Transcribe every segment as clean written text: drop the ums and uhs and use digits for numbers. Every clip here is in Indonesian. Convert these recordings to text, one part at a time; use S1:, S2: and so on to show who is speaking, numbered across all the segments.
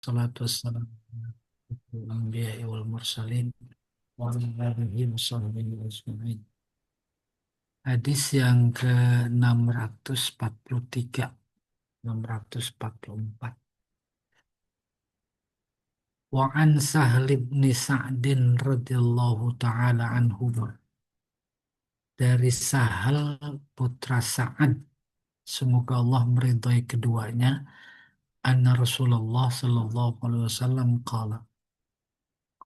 S1: Salatu wassalamu ala anbiya wal mursalin wa ala alihi wa sahbihi ajma'in. Hadis yang ke-643, 644. Wa an Sahal bin Sa'din radhiyallahu taala anhu, dari Sahal putra Sa'ad, semoga Allah meridhai keduanya, anna Rasulullah sallallahu alaihi wasallam qala,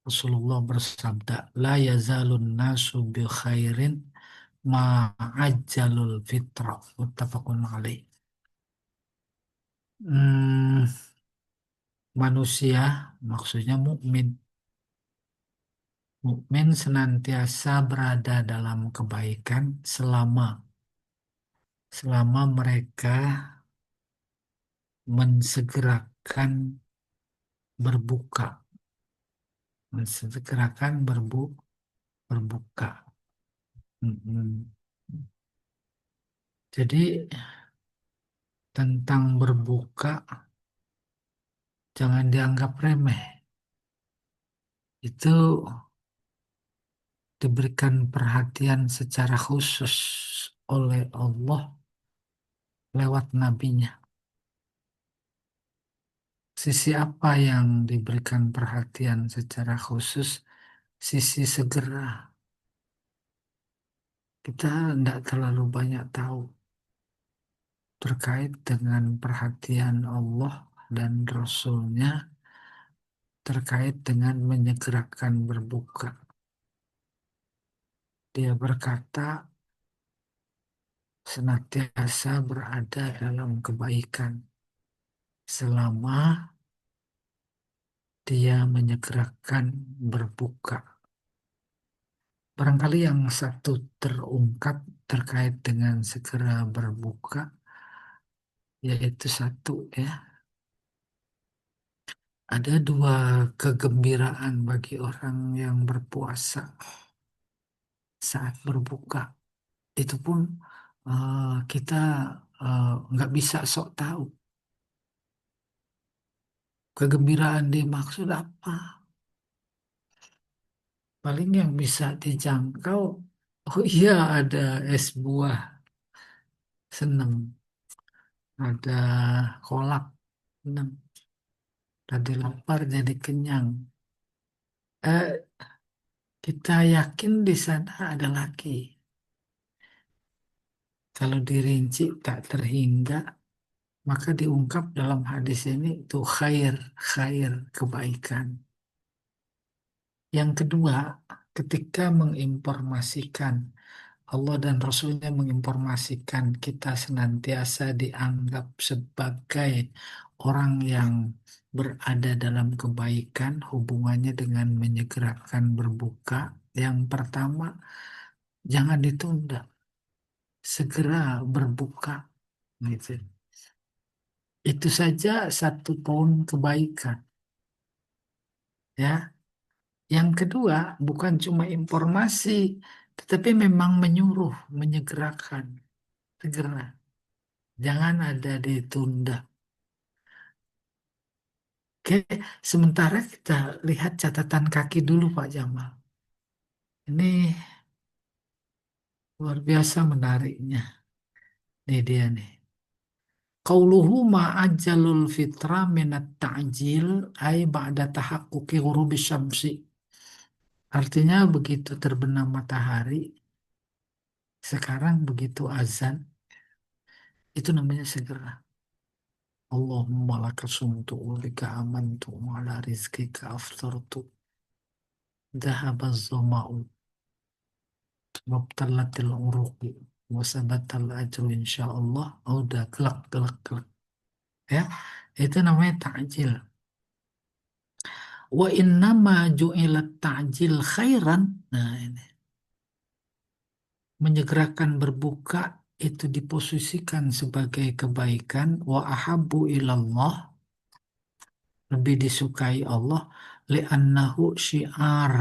S1: Rasulullah bersabda, la yazalun nasu bi khairin ma'ajjalul fitrah, muttafaqun alaih. Hmm, Manusia, maksudnya mukmin. Mukmin senantiasa berada dalam kebaikan selama selama mereka mensegerakan berbuka, mensegerakan berbuka. Mm-mm. Jadi tentang berbuka jangan dianggap remeh. Itu diberikan perhatian secara khusus oleh Allah lewat nabinya. Sisi apa yang diberikan perhatian secara khusus? Sisi segera. Kita tidak terlalu banyak tahu terkait dengan perhatian Allah dan Rasul-Nya terkait dengan menyegerakan berbuka. Dia berkata, senantiasa berada dalam kebaikan selama dia menyegerakan berbuka. Barangkali yang satu terungkap terkait dengan segera berbuka, yaitu satu ya, ada dua kegembiraan bagi orang yang berpuasa saat berbuka. Itu pun kita nggak bisa sok tahu kegembiraan dimaksud apa. Paling yang bisa dijangkau, oh iya ada es buah, seneng. Ada kolak, seneng. Tadi lapar jadi kenyang. Eh, kita yakin di sana ada lagi. Kalau dirinci tak terhingga, maka diungkap dalam hadis ini itu khair, khair, kebaikan. Yang kedua, ketika menginformasikan, Allah dan Rasulnya menginformasikan kita senantiasa dianggap sebagai orang yang berada dalam kebaikan, hubungannya dengan menyegerakan berbuka. Yang pertama, jangan ditunda, segera berbuka. Gitu. Itu saja satu poin kebaikan. Ya. Yang kedua, bukan cuma informasi, tetapi memang menyuruh, menyegerakan, segera. Jangan ada ditunda. Oke, sementara kita lihat catatan kaki dulu Pak Jamal. Ini luar biasa menariknya. Nih dia nih. Qauluhu ma'ajjalul fitra minat ta'jil ay ba'da tahaqquqi ghurubi syamsi. Artinya begitu terbenam matahari, sekarang begitu azan, itu namanya segera. Allahumma laka sumtu wa bika amantu wa ala rizqika aftartu. Dhahaba az-zama'u wabtallatil uruqi wasabatal ajru insyaallah. Oh, udah kelak kelak kelak ya, itu namanya takjil. Wa innama ju'ilat ta'jil khairan, nah ini menyegerakan berbuka itu diposisikan sebagai kebaikan. Wa ahabbu ilallah, lebih disukai Allah, li'annahu syiar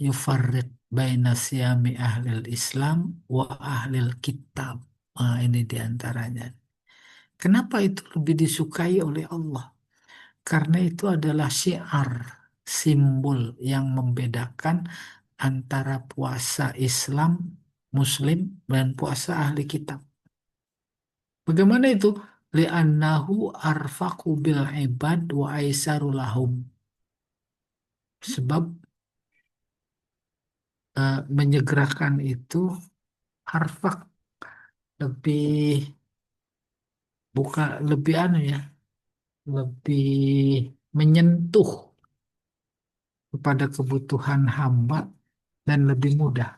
S1: yufarriq baina siyami ahlil Islam wa ahlil kitab. Nah, ini diantaranya. Kenapa itu lebih disukai oleh Allah? Karena itu adalah syiar, simbol yang membedakan antara puasa Islam, Muslim, dan puasa ahli kitab. Bagaimana itu? Li'annahu arfaqu bil ibad wa aisaru lahum. Sebab menyegerakan itu arfak, lebih lebih anu ya, lebih menyentuh kepada kebutuhan hamba dan lebih mudah.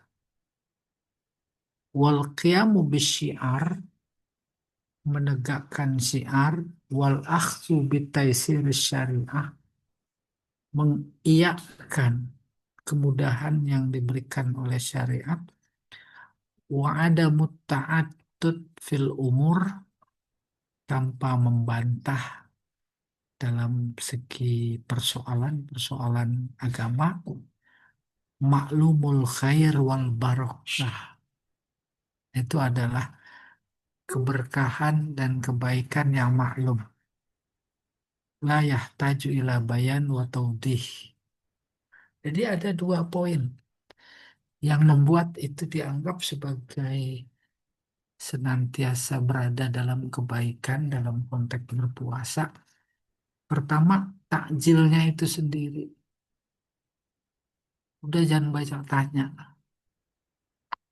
S1: Wal qiyamu bisyiar, menegakkan syiar, wal akhdhu bitaisir syariah, mengiyakan kemudahan yang diberikan oleh syariat, wa ada ta'attud fil umur, tanpa membantah dalam segi persoalan-persoalan agama, maklumul khair wal barokah, itu adalah keberkahan dan kebaikan yang maklum. La yahtaju ila bayan wa taudih. Jadi ada dua poin yang membuat itu dianggap sebagai senantiasa berada dalam kebaikan dalam konteks berpuasa. Pertama, takjilnya itu sendiri. Udah jangan banyak tanya.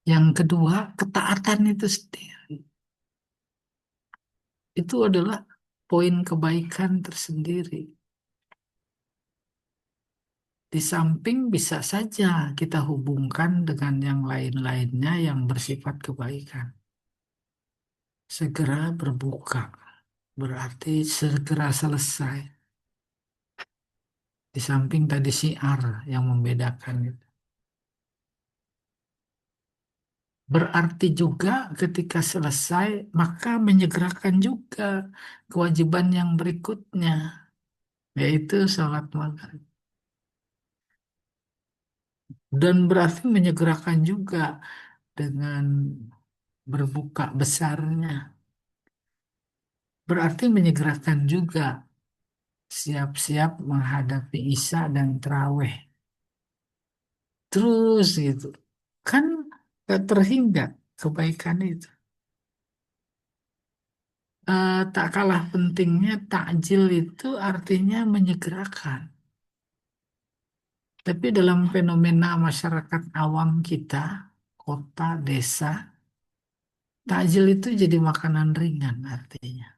S1: Yang kedua, ketaatan itu sendiri. Itu adalah poin kebaikan tersendiri. Di samping bisa saja kita hubungkan dengan yang lain-lainnya yang bersifat kebaikan. Segera berbuka, berarti segera selesai. Di samping tadi syiar yang membedakan itu. Berarti juga ketika selesai, maka menyegerakan juga kewajiban yang berikutnya, yaitu sholat maghrib. Dan berarti menyegerakan juga dengan berbuka besarnya. Berarti menyegerakan juga siap-siap menghadapi Isya dan Terawih. Terus gitu. Kan gak terhingga kebaikan itu. Tak kalah pentingnya takjil itu artinya menyegerakan. Tapi dalam fenomena masyarakat awam kita, kota, desa, takjil itu jadi makanan ringan artinya.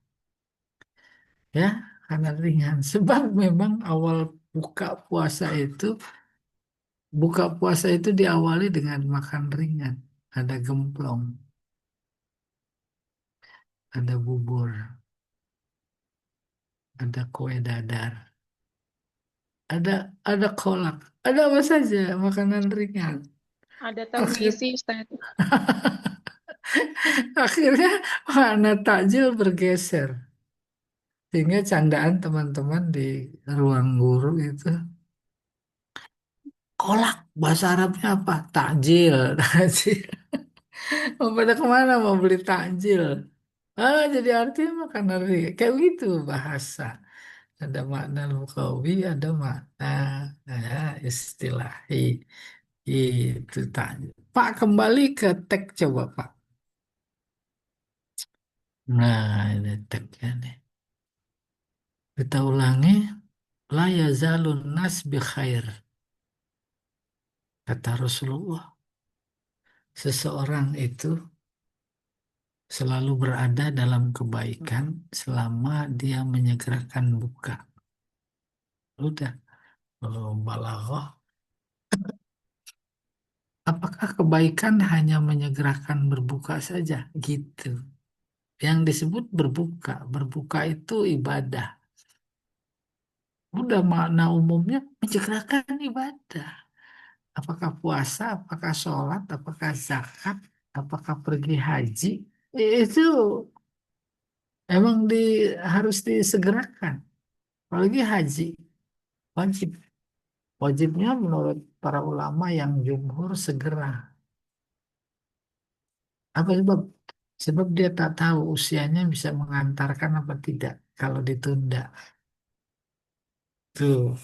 S1: Ya, makanan ringan. Sebab memang awal buka puasa itu, buka puasa itu diawali dengan makan ringan. Ada gemplong, ada bubur, ada kue dadar, ada ada kolak, ada apa saja makanan ringan.
S2: Ada tahu
S1: Akhir,
S2: isi, Ustaz.
S1: akhirnya makna takjil bergeser. Sehingga candaan teman-teman di ruang guru itu, kolak, bahasa Arabnya apa? Takjil, takjil. Mau pada kemana mau beli takjil? Jadi artinya makanan ringan. Kayak gitu bahasa. Ada makna lugawi, ada makna istilahi. Itu takjil. Pak, kembali ke teks coba, Pak. Nah, ini teksnya nih. Kita ulangi. La yazalun nas bi khair. Kata Rasulullah. Seseorang itu selalu berada dalam kebaikan selama dia menyegerakan buka. Udah, kalau balaghah, apakah kebaikan hanya menyegerakan berbuka saja? Gitu. Yang disebut berbuka, berbuka itu ibadah. Udah makna umumnya menyegerakan ibadah. Apakah puasa, apakah sholat, apakah zakat, apakah pergi haji, itu emang harus disegerakan. Apalagi haji, wajib. Wajibnya menurut para ulama yang jumhur segera. Apa sebab? Sebab dia tak tahu usianya bisa mengantarkan apa tidak kalau ditunda. Tuh.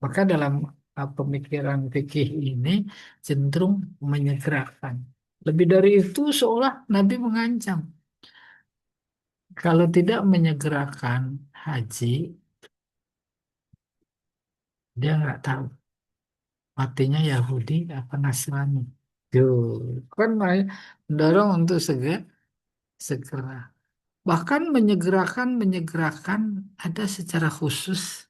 S1: Maka dalam pemikiran fikih ini cenderung menyegerakan. Lebih dari itu seolah Nabi mengancam. Kalau tidak menyegerakan haji, dia nggak tahu matinya Yahudi apa Nasrani. Tuh, kan mendorong untuk segera. Bahkan menyegerakan ada secara khusus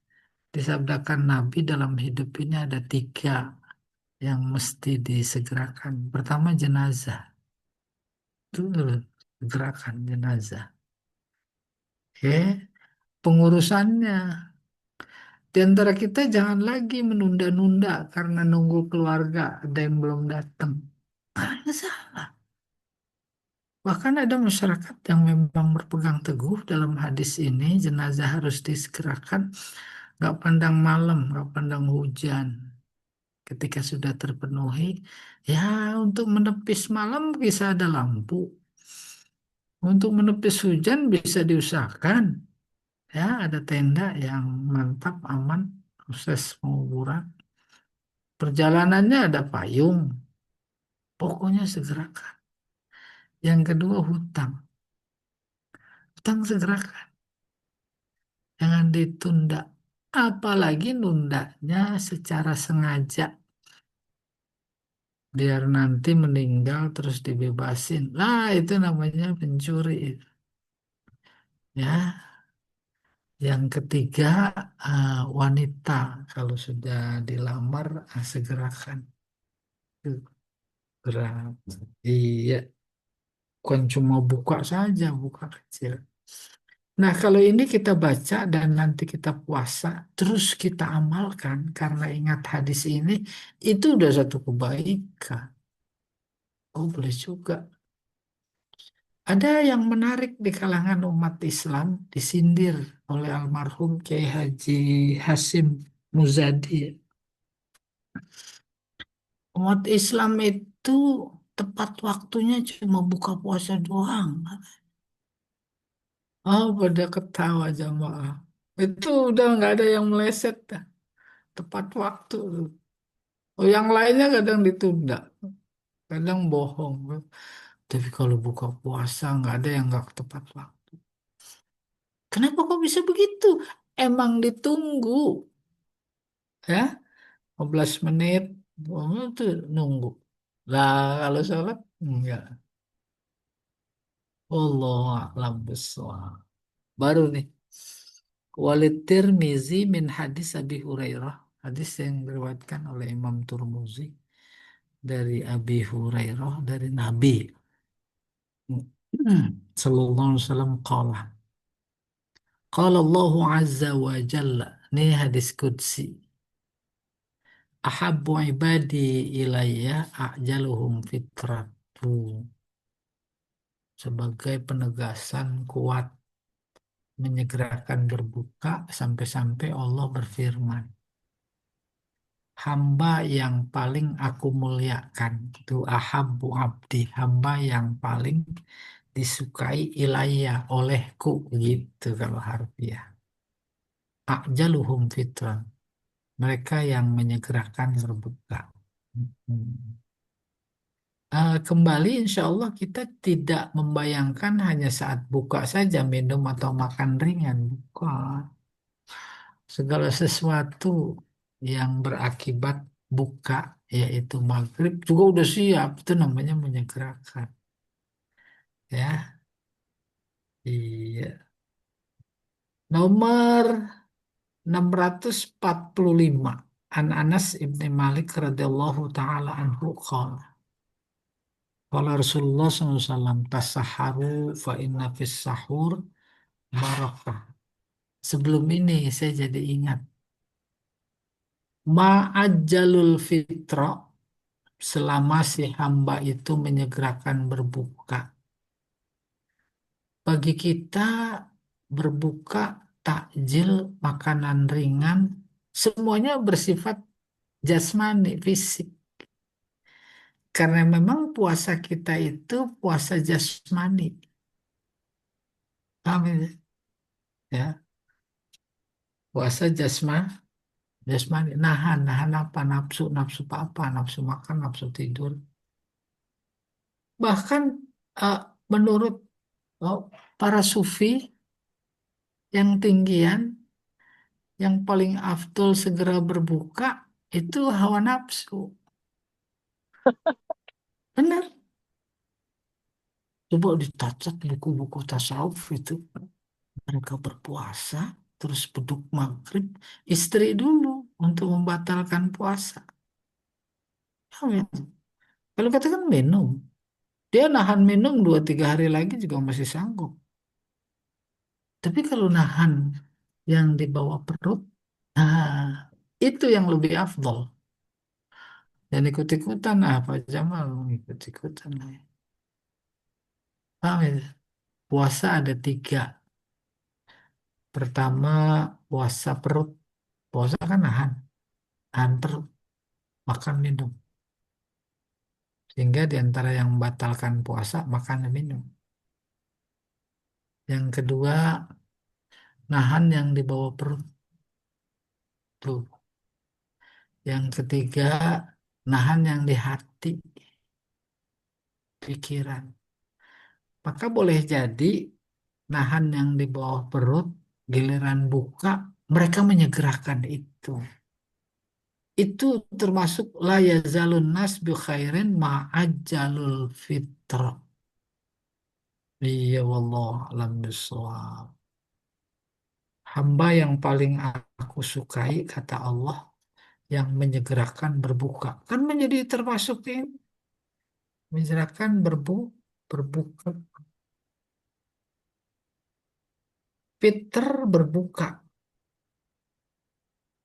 S1: disabdakan Nabi dalam hidup ini ada tiga yang mesti disegerakan. Pertama jenazah, itu gerakan jenazah. Oke, pengurusannya. Di antara kita jangan lagi menunda-nunda karena nunggu keluarga ada yang belum datang. Ada salah. Bahkan ada masyarakat yang memang berpegang teguh dalam hadis ini, jenazah harus disegerakan, nggak pandang malam, nggak pandang hujan. Ketika sudah terpenuhi, ya untuk menepis malam bisa ada lampu. Untuk menepis hujan bisa diusahakan. Ya, ada tenda yang mantap, aman, proses penguburan. Perjalanannya ada payung. Pokoknya segerakan. Yang kedua hutang. Hutang segerakan. Jangan ditunda. Apalagi nundanya secara sengaja. Biar nanti meninggal terus dibebasin. Lah itu namanya pencuri. Ya, yang ketiga wanita. Kalau sudah dilamar, segerakan. Berat. Iya, bukan cuma buka saja, buka kecil. Nah, kalau ini kita baca dan nanti kita puasa, terus kita amalkan karena ingat hadis ini, itu udah satu kebaikan. Oh, boleh juga. Ada yang menarik di kalangan umat Islam, disindir oleh almarhum Kiai Haji Hasim Muzadi. Umat Islam itu tepat waktunya cuma buka puasa doang. Oh, pada ketawa jamaah. Itu udah nggak ada yang meleset dah. Tepat waktu. Oh, yang lainnya kadang ditunda, kadang bohong. Tapi kalau buka puasa nggak ada yang nggak tepat waktu. Kenapa kok bisa begitu? Emang ditunggu, ya, 15 menit, oh, itu nunggu. Lah, kalau sholat, enggak. Allah a'lam bishawab. Baru nih. Walid Tirmizi min hadis Abi Hurairah. Hadis yang diriwayatkan oleh Imam Turmuzi dari Abi Hurairah dari Nabi. Sallallahu alaihi wasallam qala. Qala Allahu azza wa jalla. Ini hadis qudsi. Ahabbu ibadi ilayya ajaluhum fitratu. Sebagai penegasan kuat menyegerakan berbuka sampai-sampai Allah berfirman. Hamba yang paling aku muliakan itu ahabbu abdi, hamba yang paling disukai ilayya olehku gitu kalau harfiah. Ajaluhum fitran, mereka yang menyegerakan berbuka. Hmm. Kembali insya Allah kita tidak membayangkan hanya saat buka saja minum atau makan ringan, bukan. Segala sesuatu yang berakibat buka, yaitu maghrib, juga udah siap. Itu namanya menyegerakan. Ya, iya. Nomor 645. An Anas ibni Malik radhiyallahu taala anhu qala. Qala Rasulullah SAW tasaharu fa inna fis sahur barakah. Sebelum ini saya jadi ingat ma'ajjalul fitra selama si hamba itu menyegerakan berbuka. Bagi kita berbuka, takjil, makanan ringan, semuanya bersifat jasmani, fisik. Karena memang puasa kita itu puasa jasmani. Paham ya? Ya. Puasa jasmani, nahan apa nafsu, nafsu apa, nafsu makan, nafsu tidur. Bahkan eh, menurut oh, para sufi yang tinggian, yang paling afdol segera berbuka itu hawa nafsu. Benar. Coba dicatat buku-buku tasawuf itu. Mereka berpuasa, terus beduk maghrib, istri dulu untuk membatalkan puasa. Ya, kalau katakan minum, dia nahan minum 2-3 hari lagi juga masih sanggup. Tapi kalau nahan yang di bawah perut, nah itu yang lebih afdol. Dan ikut-ikutan apa Jamal ikut-ikutan lah. Paham ya? Puasa ada tiga. Pertama puasa perut. Puasa kan nahan, nahan perut, makan minum. Sehingga di antara yang membatalkan puasa makan dan minum. Yang kedua nahan yang di bawah perut tuh. Yang ketiga nahan yang di hati, pikiran. Maka boleh jadi nahan yang di bawah perut, giliran buka, mereka menyegerakan itu. Itu termasuk la yazalun nas bi khairin ma'ajjalul fitr. Iya wallah alam bisawab. Hamba yang paling aku sukai kata Allah yang menyegerakan berbuka. Kan menjadi termasuk ini, menyegerakan berbuka. Fitr berbuka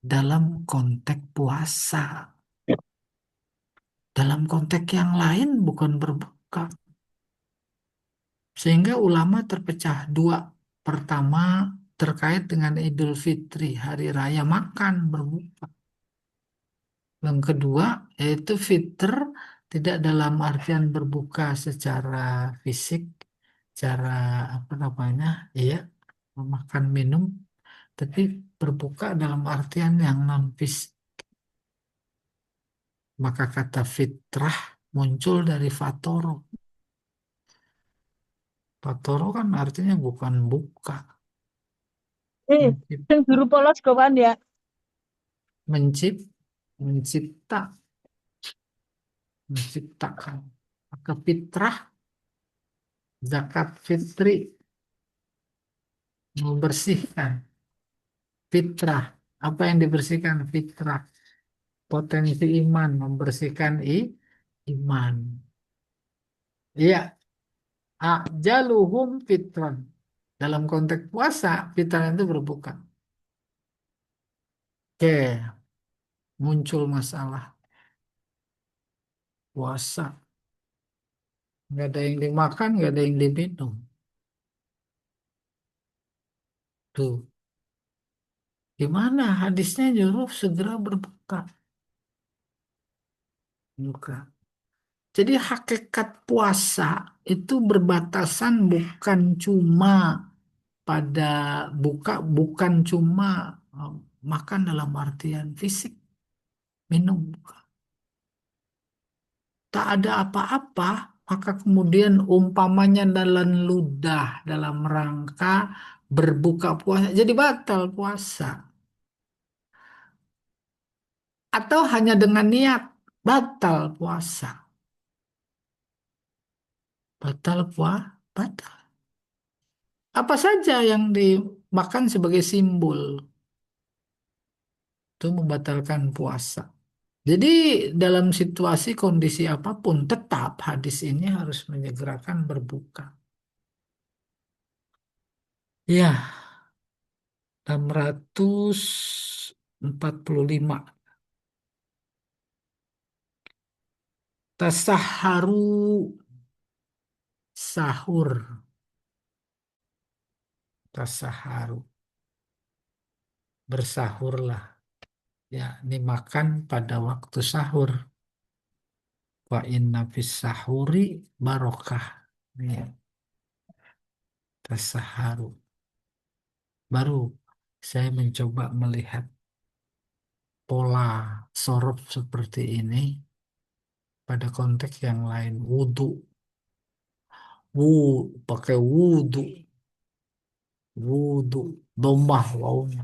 S1: dalam konteks puasa. Dalam konteks yang lain bukan berbuka. Sehingga ulama terpecah dua. Pertama terkait dengan Idul Fitri, hari raya makan berbuka. Yang kedua yaitu fitr tidak dalam artian berbuka secara fisik, cara apa namanya, iya, makan minum, tapi berbuka dalam artian yang non fisik. Maka kata fitrah muncul dari fatoro. Fatoro kan artinya bukan buka,
S2: Sing
S1: mencipta,
S2: guru polos kawan ya.
S1: mencipta, menciptakan. Maka fitrah, zakat fitri, membersihkan. Fitrah, apa yang dibersihkan? Fitrah, potensi iman, membersihkan iman. Iya, ajaluhum fitran. Dalam konteks puasa, fitran itu berbuka. Oke, muncul masalah puasa. Nggak ada yang dimakan, nggak ada yang diminum. Tuh, gimana hadisnya nyuruh segera berbuka. Buka. Jadi hakikat puasa itu berbatasan bukan cuma pada buka, bukan cuma eh, makan dalam artian fisik, minum. Tak ada apa-apa, maka kemudian umpamanya dalam ludah, dalam rangka berbuka puasa, jadi batal puasa. Atau hanya dengan niat, batal puasa. Batal batal. Apa saja yang dimakan sebagai simbol, itu membatalkan puasa. Jadi dalam situasi kondisi apapun, tetap hadis ini harus menyegerakan berbuka. Ya, 645. Tasaharu, sahur, tasaharu, bersahurlah. Ya, ini makan pada waktu sahur. Wa inna fis sahuri barokah. Ya, tasaharu. Baru. Saya mencoba melihat pola sorot seperti ini pada konteks yang lain. Wudhu, pakai wudhu, wudhu, domah waunya.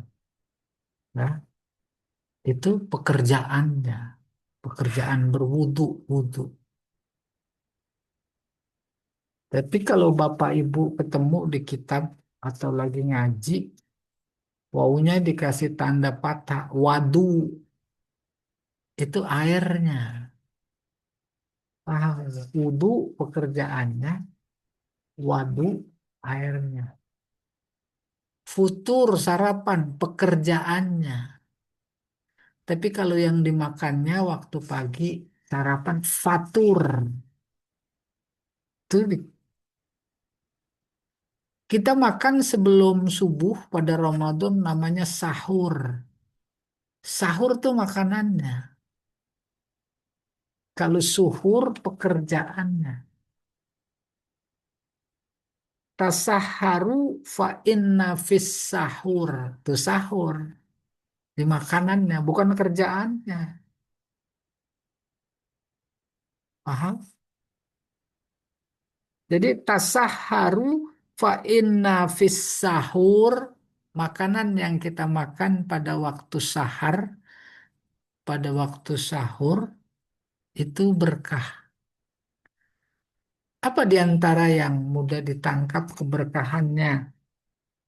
S1: Nah, itu pekerjaannya, pekerjaan berwudhu, wudhu. Tapi kalau Bapak Ibu ketemu di kitab atau lagi ngaji, wawunya dikasih tanda patah, wadu, itu airnya. Paham? Wudu pekerjaannya, wadu airnya. Futur sarapan pekerjaannya. Tapi kalau yang dimakannya waktu pagi sarapan fatur. Itu kita makan sebelum subuh pada Ramadan namanya sahur. Sahur tuh makanannya. Kalau suhur pekerjaannya. Tasaharu fa inna fis sahur. Itu sahur. Di makanannya, bukan kerjaannya. Paham? Jadi tasaharu fa inna fis sahur. Makanan yang kita makan pada waktu sahar, pada waktu sahur, itu berkah. Apa di antara yang mudah ditangkap keberkahannya?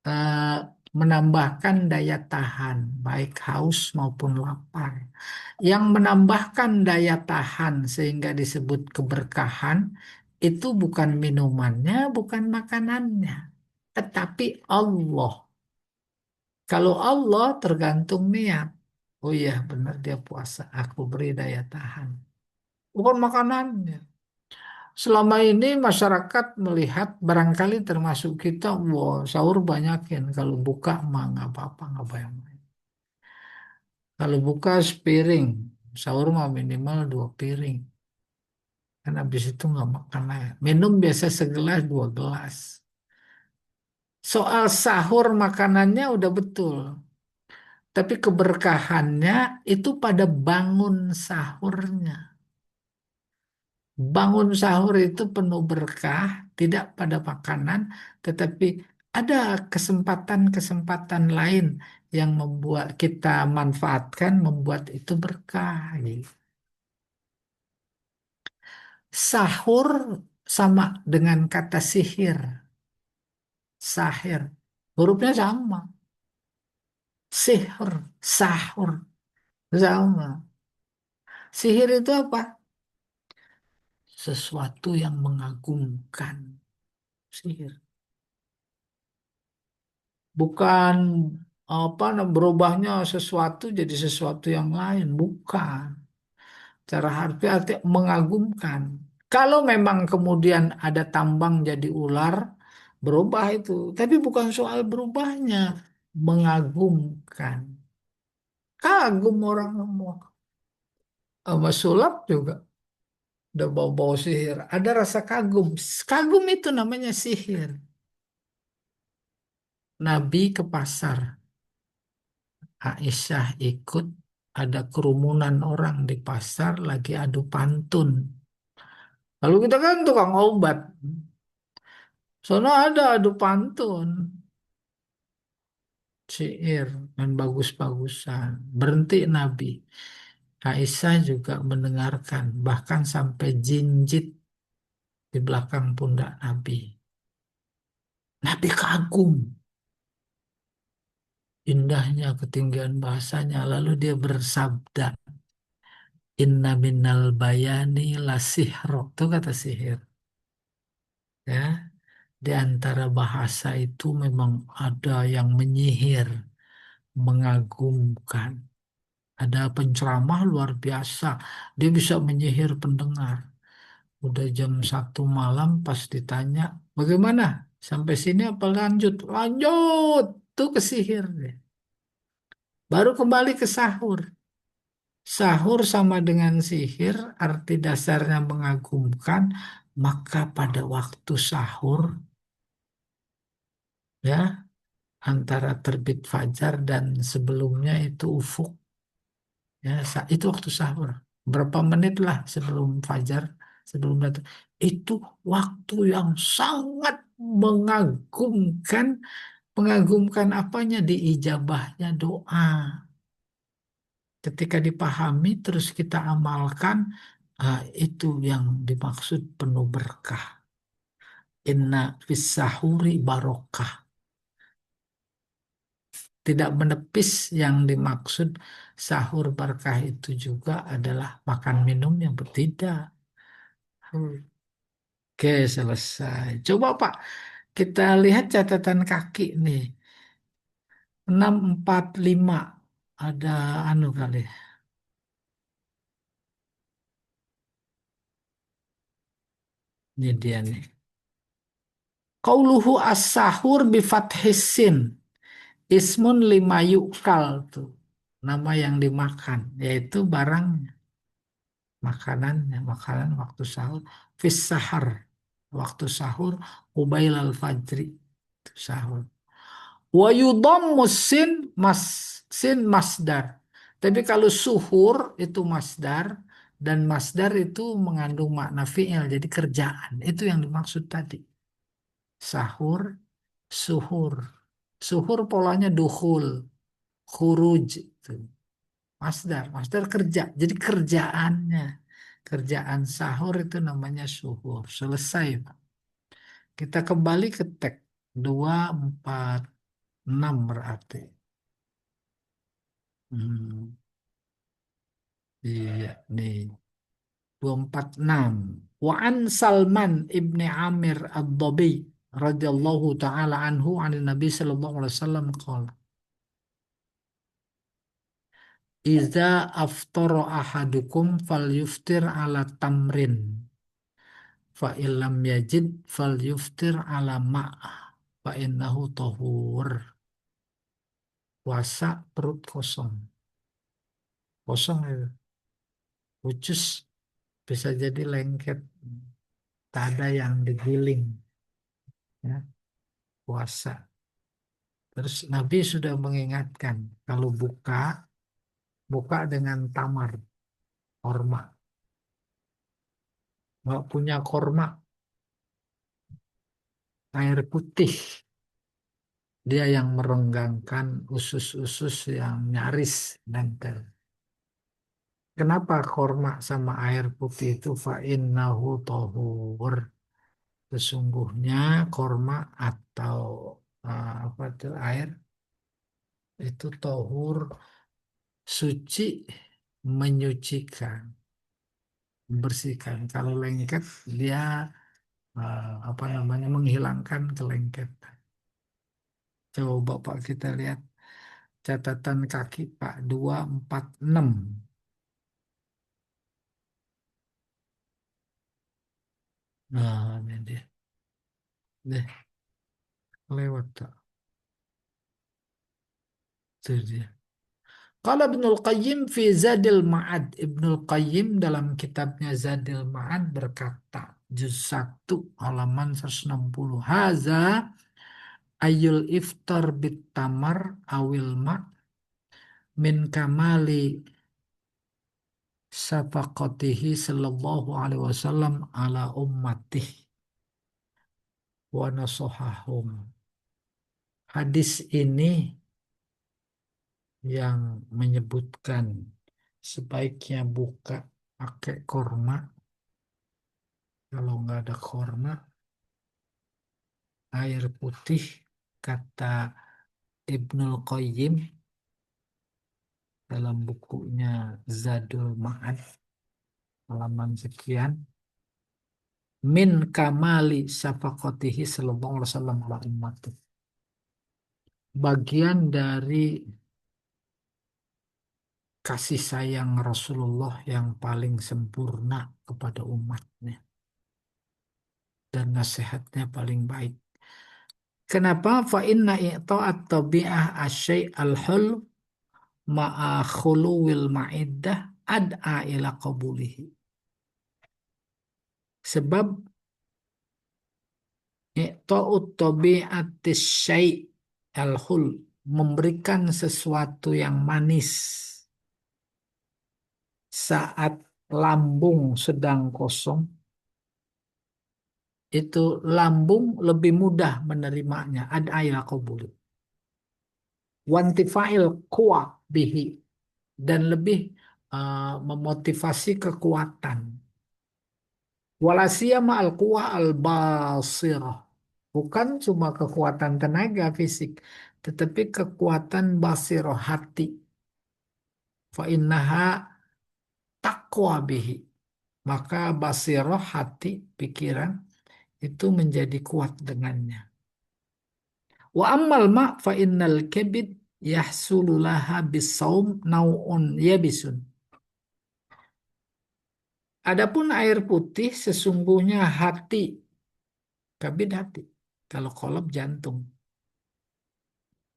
S1: eh, Menambahkan daya tahan, baik haus maupun lapar. Yang menambahkan daya tahan sehingga disebut keberkahan itu bukan minumannya, bukan makanannya, tetapi Allah. Kalau Allah tergantung niat. Oh iya, benar dia puasa, aku beri daya tahan. Bukan makanannya. Selama ini masyarakat melihat barangkali termasuk kita, wow, sahur banyakin. Kalau buka mah nggak apa-apa, nggak bayang. Kalau buka sepiring, sahur mah minimal 2 piring. Kan habis itu nggak makan air. Minum biasa segelas 2 gelas. Soal sahur makanannya udah betul. Tapi keberkahannya itu pada bangun sahurnya. Bangun sahur itu penuh berkah, tidak pada makanan, tetapi ada kesempatan-kesempatan lain yang membuat kita manfaatkan, membuat itu berkah. Gitu. Sahur sama dengan kata sihir, sahir. Hurufnya sama, sihir, sahur, sama. Sihir itu apa? Sesuatu yang mengagumkan. Sihir. Bukan apa berubahnya sesuatu jadi sesuatu yang lain, bukan. Cara harfiah arti mengagumkan. Kalau memang kemudian ada tambang jadi ular, berubah itu. Tapi bukan soal berubahnya, mengagumkan. Kagum orang semua. Sama sulap juga udah bau-bau sihir. Ada rasa kagum. Kagum itu namanya sihir. Nabi ke pasar. Aisyah ikut, ada kerumunan orang di pasar lagi adu pantun. Lalu kita kan tukang obat. Soalnya ada adu pantun, syair dan bagus-bagusan. Berhenti Nabi. Aisyah juga mendengarkan, bahkan sampai jinjit di belakang pundak Nabi. Nabi kagum, indahnya ketinggian bahasanya. Lalu dia bersabda, Inna minnal bayani la sihro. Itu kata sihir. Ya, di antara bahasa itu memang ada yang menyihir, mengagumkan. Ada penceramah luar biasa. Dia bisa menyihir pendengar. Udah jam 1 malam pas ditanya, bagaimana? Sampai sini apa lanjut? Lanjut. Tuh ke sihir deh. Baru kembali ke sahur. Sahur sama dengan sihir, arti dasarnya mengagumkan. Maka pada waktu sahur, ya, antara terbit fajar dan sebelumnya itu ufuk. Ya, itu waktu sahur. Berapa menit lah sebelum fajar, sebelum datang. Itu waktu yang sangat mengagumkan, mengagumkan apanya diijabahnya doa. Ketika dipahami terus kita amalkan, itu yang dimaksud penuh berkah. Inna fis sahuri barokah. Tidak menepis yang dimaksud sahur berkah itu juga adalah makan minum yang tidak. Oke, selesai. Coba Pak, kita lihat catatan kaki nih. 645. Ada anu kali. Ini dia nih. Qauluhu as-sahur bi fathis sin. Ismun lima yukal tuh. Nama yang dimakan, yaitu barangnya. Makanannya, makanan waktu sahur. Fis sahar. Waktu sahur. Ubail al-fajri. Itu sahur. Wa yudhammu sin sin masdar. Tapi kalau suhur itu masdar dan masdar itu mengandung makna fi'il jadi kerjaan. Itu yang dimaksud tadi. Sahur, suhur. Suhur polanya dukhul, khuruj itu. Masdar, masdar kerja. Jadi kerjaannya. Kerjaan sahur itu namanya suhur. Selesai, Pak. Kita kembali ke teks 246 berarti. Hmm, iya, nih. 246. Wa an Salman ibni Amir ad-Dabi radhiyallahu taala anhu an Nabi sallallahu alaihi wasallam qala Iza aftara ahadukum falyuftir ala tamrin fa illam yajid falyuftir ala ma' fa innahu tahur. Puasa perut kosong. Kosong ya. Ucus bisa jadi lengket. Tak ada yang digiling. Ya, puasa. Terus Nabi sudah mengingatkan kalau buka, buka dengan tamar, korma. Nggak punya korma, air putih. Dia yang merenggangkan usus-usus yang nyaris nempel. Kenapa korma sama air putih itu fa'innahu tohur? Sesungguhnya korma atau apa itu air itu tohur suci menyucikan, membersihkan. Kalau lengket dia apa namanya menghilangkan kelengketan. Coba Bapak kita lihat catatan kaki Pak 246. Nah, ini dia. Deh, lewat tak? Itu dia. Kalau Ibnul Qayyim fi Zadil Ma'ad. Ibnul Qayyim dalam kitabnya Zadil Ma'ad berkata, juz 1 halaman 160. Haza ayul iftar bit tamar awil ma' min kamali safaqatihi sallallahu alaihi wasallam ala ummatih wa nasohahum. Hadis ini yang menyebutkan sebaiknya buka pakai korma. Kalau nggak ada korma, air putih, kata Ibnul Qayyim dalam bukunya Zadul Ma'ad, halaman sekian, min kamali syafaqatihi sallallahu alaihi wasallam ala ummati. Bagian dari kasih sayang Rasulullah yang paling sempurna kepada umatnya dan nasihatnya paling baik. Kenapa? Fa inna i'ta'at tabi'ah asy al-hul ma'a khuluwil ma'iddah ad'a ila qabulihi. Sebab i'ta'ut tabi'atis syai' Al-hul, memberikan sesuatu yang manis saat lambung sedang kosong, itu lambung lebih mudah menerimanya. Ada ayat qabul. Wantifail kuwa bihi, dan lebih memotivasi kekuatan. Walasiyama al-quwa al-basirah. Bukan cuma kekuatan tenaga fisik, tetapi kekuatan basirah hati. Fa innaha taqwa bihi. Maka basirah hati, pikiran, itu menjadi kuat dengannya. Wa ammal ma fa innal kabid yahsulu laha bisawm nau'un yabisun. Adapun air putih sesungguhnya hati, kabid hati. Kalau kolab jantung.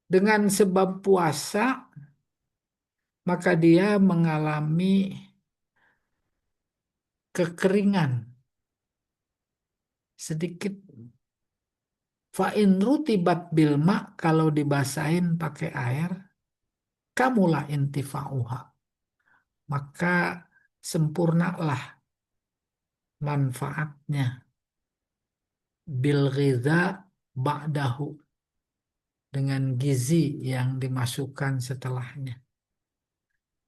S1: Dengan sebab puasa, maka dia mengalami kekeringan sedikit. Fa'in rutibat bilma, kalau dibasahin pakai air, kamulah intifa'uha. Maka sempurnalah manfaatnya. Bil ghidha ba'dahu, dengan gizi yang dimasukkan setelahnya.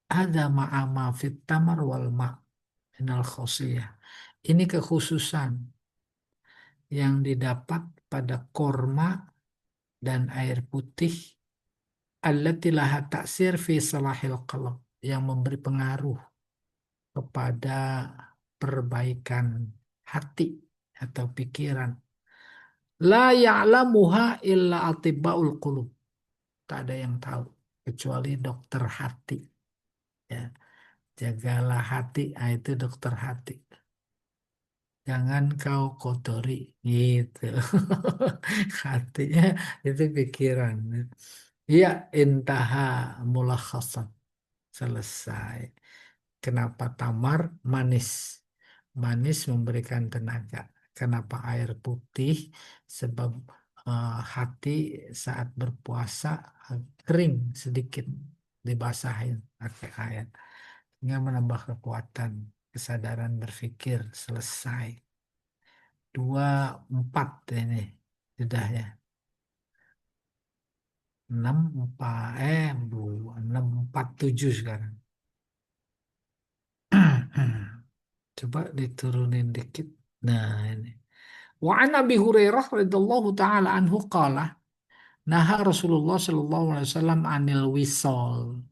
S1: Ada ma'ama fit tamar wal ma' minal khosiyah. Ini kekhususan yang didapat pada korma dan air putih, allati laha taksir fi salahil qalb, yang memberi pengaruh kepada perbaikan hati atau pikiran. La ya'lamuha illa atiba'ul qulub. Tak ada yang tahu kecuali dokter hati. Ya, jagalah hati, itu dokter hati. Jangan kau kotori, gitu. Hatinya itu pikiran. Iya, intaha mulakhasan. Selesai. Kenapa tamar manis? Manis memberikan tenaga. Kenapa air putih? Sebab hati saat berpuasa kering sedikit, dibasahin pakai air. Sehingga menambah kekuatan, kesadaran berpikir. Selesai. 24 ini sudah ya. 6 4 dua 6 4 7 sekarang. Coba diturunin dikit. Nah, ini. Wa an Abi Hurairah radhiyallahu taala anhu qala naha Rasulullah sallallahu alaihi wasallam anil wisol.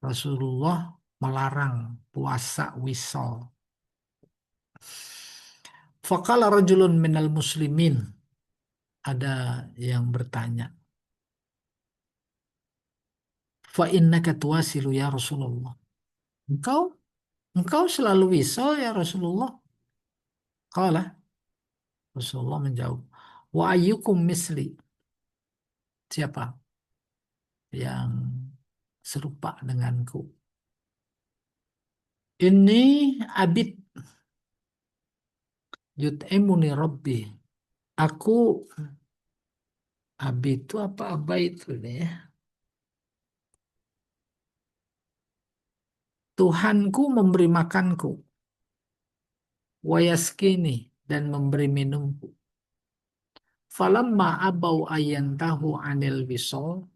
S1: Rasulullah melarang puasa wisol. Faqala rajulun minal muslimin. Ada yang bertanya, fa innaka tuwasilu ya Rasulullah. Engkau engkau selalu wisol ya Rasulullah. Qala, Rasulullah menjawab, wa ayyukum misli. Siapa yang serupa denganku? Ini abid yut'imuni Rabbi. Aku, abid itu apa abai itu nih ya? Tuhanku memberi makanku. Wayaskini, dan memberi minumku. Falamma abau ayantahu anil wisol.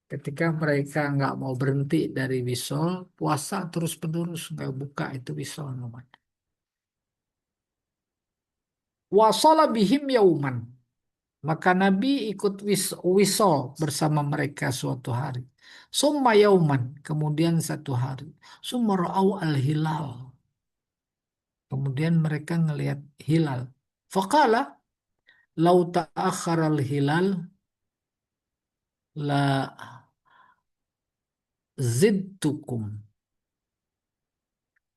S1: Ketika mereka nggak mau berhenti dari wisol, puasa terus menerus nggak buka itu wisol namanya. Wasala bihim yauman. Maka Nabi ikut wisol bersama mereka suatu hari. Summa yauman, kemudian satu hari. Summa ra'au al-hilal. Kemudian mereka ngelihat hilal. Faqala, lau ta'akhir al-hilal, la zidtukum.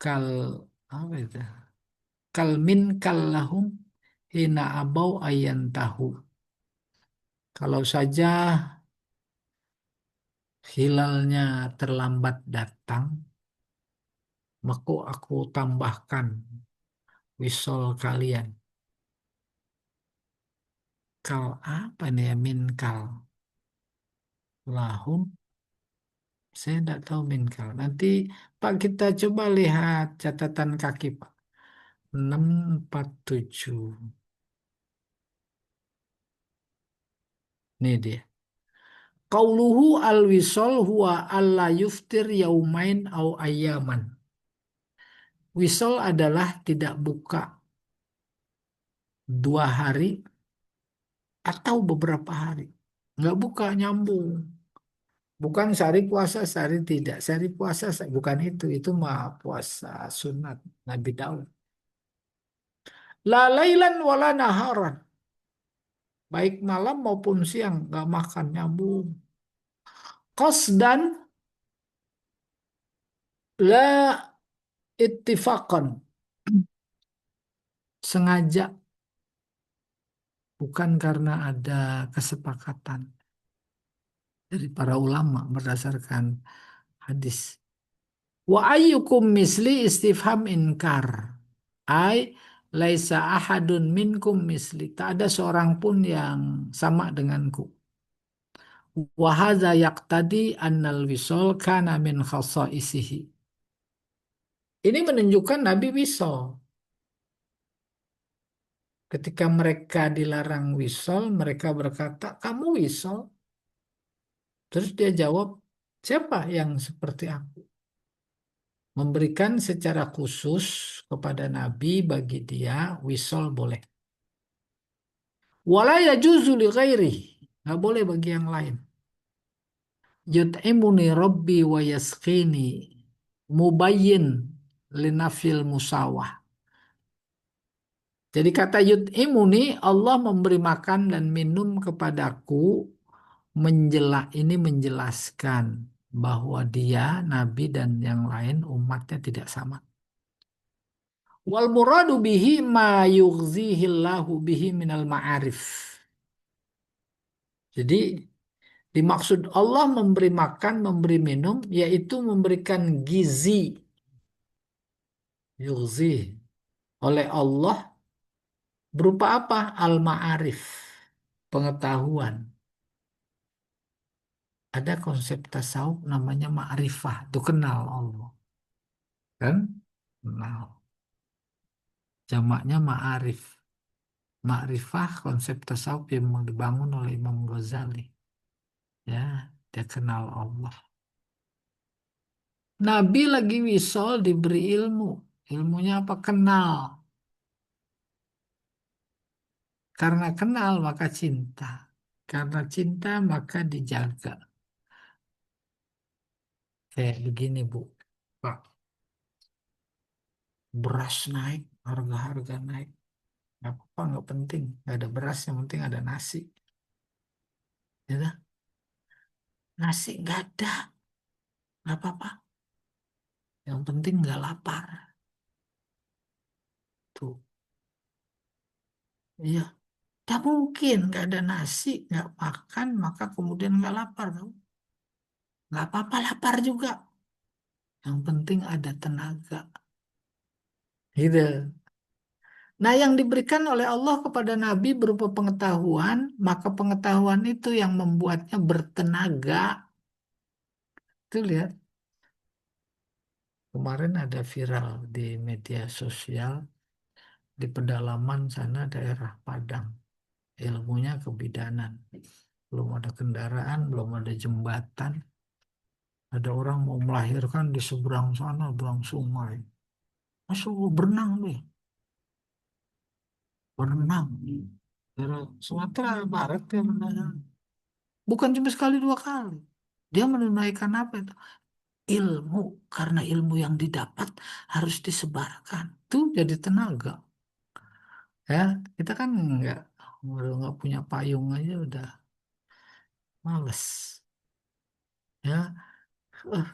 S1: Kal, apa itu? Kal min kallahum hina abau ayan tahu. Kalau saja hilalnya terlambat datang, maka aku tambahkan wisol kalian. Kal apa nih ya? Minkal. Lahum. Saya tidak tahu minkal. Nanti Pak kita coba lihat catatan kaki Pak. 647. Nih dia. Qauluhu al-wisol huwa alla yuftir yaumain au ayyaman. Wisol adalah tidak buka 2 hari atau beberapa hari. Nggak buka nyambung. Bukan sehari puasa, sehari tidak. Sehari puasa, bukan itu. Itu mah puasa sunat Nabi Daud. La lailan wala naharan. Baik malam maupun siang. Nggak makan nyambung. Qasdan la ittifaqan. Sengaja. Bukan karena ada kesepakatan dari para ulama berdasarkan hadis. Wa ayyukum misli istifham inkar. Ai laisa ahadun minkum misli. Tak ada seorang pun yang sama denganku. Wa hadza yaqtadi annal wisol kana min khasaisihi. Ini menunjukkan Nabi wisol. Ketika mereka dilarang wisol, mereka berkata, "Kamu wisol?" Terus dia jawab, "Siapa yang seperti aku?" Memberikan secara khusus kepada Nabi bagi dia wisol boleh. Wala yajuzu li ghairihi. Nggak boleh bagi yang lain. Yut'imuni rabbi wa yasqini. Mubayyin linafil musawah. Jadi kata yut'imuni, Allah memberi makan dan minum kepadaku. Ini menjelaskan bahwa dia, Nabi dan yang lain umatnya tidak sama. Wal muradu bihi ma yughzihillahu bihi minal ma'arif. Jadi dimaksud Allah memberi makan, memberi minum, yaitu memberikan gizi, yughzi, oleh Allah berupa apa? Al-ma'arif, pengetahuan. Ada konsep tasawuf namanya ma'rifah, itu kenal Allah. Kan? Kenal. Jamaknya ma'arif. Ma'rifah konsep tasawuf yang dibangun oleh Imam Ghazali. Ya, dia kenal Allah. Nabi lagi wisol diberi ilmu. Ilmunya apa? Kenal. Karena kenal maka cinta. Karena cinta maka dijaga. Kayak begini Bu. Pak, beras naik, harga-harga naik. Nggak apa-apa, nggak penting. Nggak ada beras, yang penting ada nasi. Ya dah. Nasi nggak ada. Nggak apa-apa. Yang penting nggak lapar. Tuh. Iya. Tak mungkin nggak ada nasi, nggak makan, maka kemudian nggak lapar. Nggak apa-apa lapar juga. Yang penting ada tenaga. Gitu. Nah, yang diberikan oleh Allah kepada Nabi berupa pengetahuan, maka pengetahuan itu yang membuatnya bertenaga. Itu lihat, kemarin ada viral di media sosial, di pedalaman sana daerah Padang. Ilmunya kebidanan. Belum ada kendaraan, belum ada jembatan. Ada orang mau melahirkan di seberang sana, seberang sungai. Masuk berenang deh, berenang. Daerah Sumatera Barat dia berenang. Bukan cuma sekali 2 kali. Dia menunaikan apa itu? Ilmu. Karena ilmu yang didapat harus disebarkan. Tuh jadi tenaga. Ya, kita kan nggak punya payung aja udah males. Ya,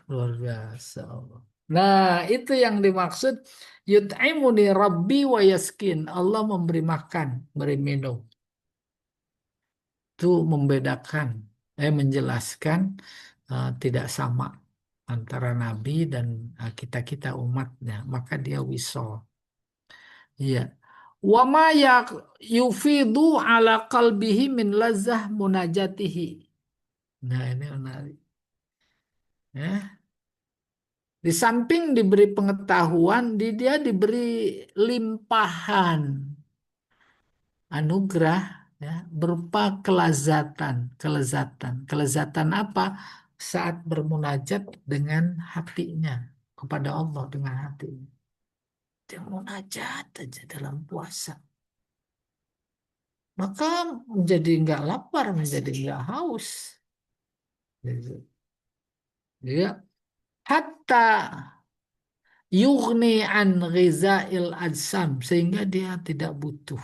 S1: luar biasa Allah. Nah, itu yang dimaksud yut'imuni rabbi wa yaskin. Allah memberi makan, beri minum. Itu membedakan, menjelaskan tidak sama antara Nabi dan kita-kita umatnya. Maka dia wisol. Iya. Wa ma yufidu ala qalbihi min lazah munajatihi. Nah, ini menarik. Ya. Di samping diberi pengetahuan, dia diberi limpahan anugerah ya, berupa kelezatan, kelezatan. Kelezatan apa? Saat bermunajat dengan hatinya kepada Allah dengan hatinya. Dia munajat aja dalam puasa. Maka menjadi nggak lapar, menjadi nggak haus. Gitu. Ya, hatta yughni an ghizail ajsam sehingga dia tidak butuh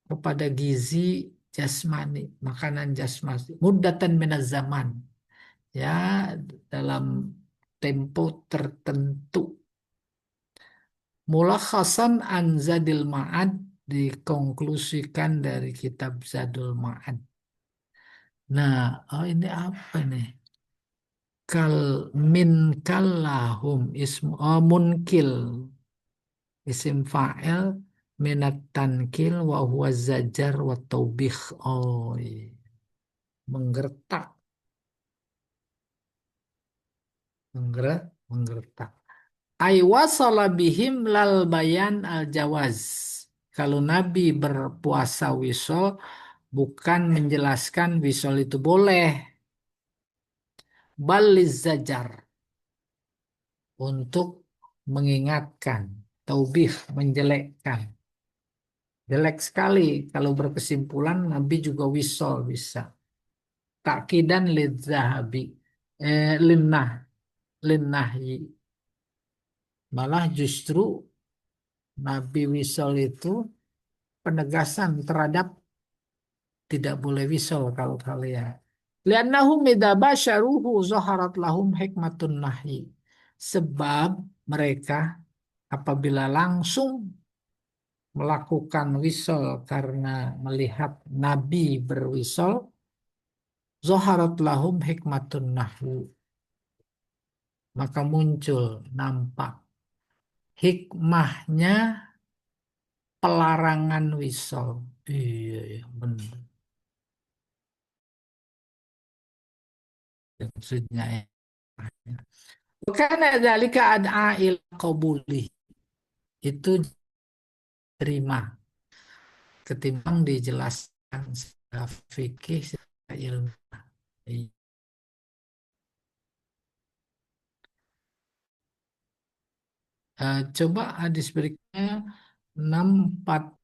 S1: kepada gizi jasmani, makanan jasmani, muddatan minaz zaman. Ya, dalam tempo tertentu. Mulakhasan an Zadil Ma'ad dikonklusikan dari kitab Zadul Ma'ad. Nah, oh ini apa nih? Kal min kallahum ismu munkil isim fa'il minat tankil wa huwa zajar wa taubih. Oh, iya. Menggertak, menggertak. Ay wasala bihim lal bayan al jawaz. Kalau Nabi berpuasa wisol bukan menjelaskan wisol itu boleh, baliz zajar untuk mengingatkan, taubih menjelekkan. Jelek sekali kalau berkesimpulan Nabi juga wisol bisa. Takidan lidzahabi linnah linnahyi. Malah justru Nabi wisol itu penegasan terhadap tidak boleh wisol kalau kalian. Liannahum idza basyaruhu zaharat lahum hikmatun nahyi. Sebab mereka apabila langsung melakukan wisol karena melihat Nabi berwisol, zaharat lahum hikmatun nahyi. Maka muncul, nampak hikmahnya pelarangan wisol. Iya, iya, benar. Maksudnya ya. Bukan dari keadaan il qabuli itu terima ketimbang dijelaskan secara fikih secara ilmu. Coba hadis berikutnya 640.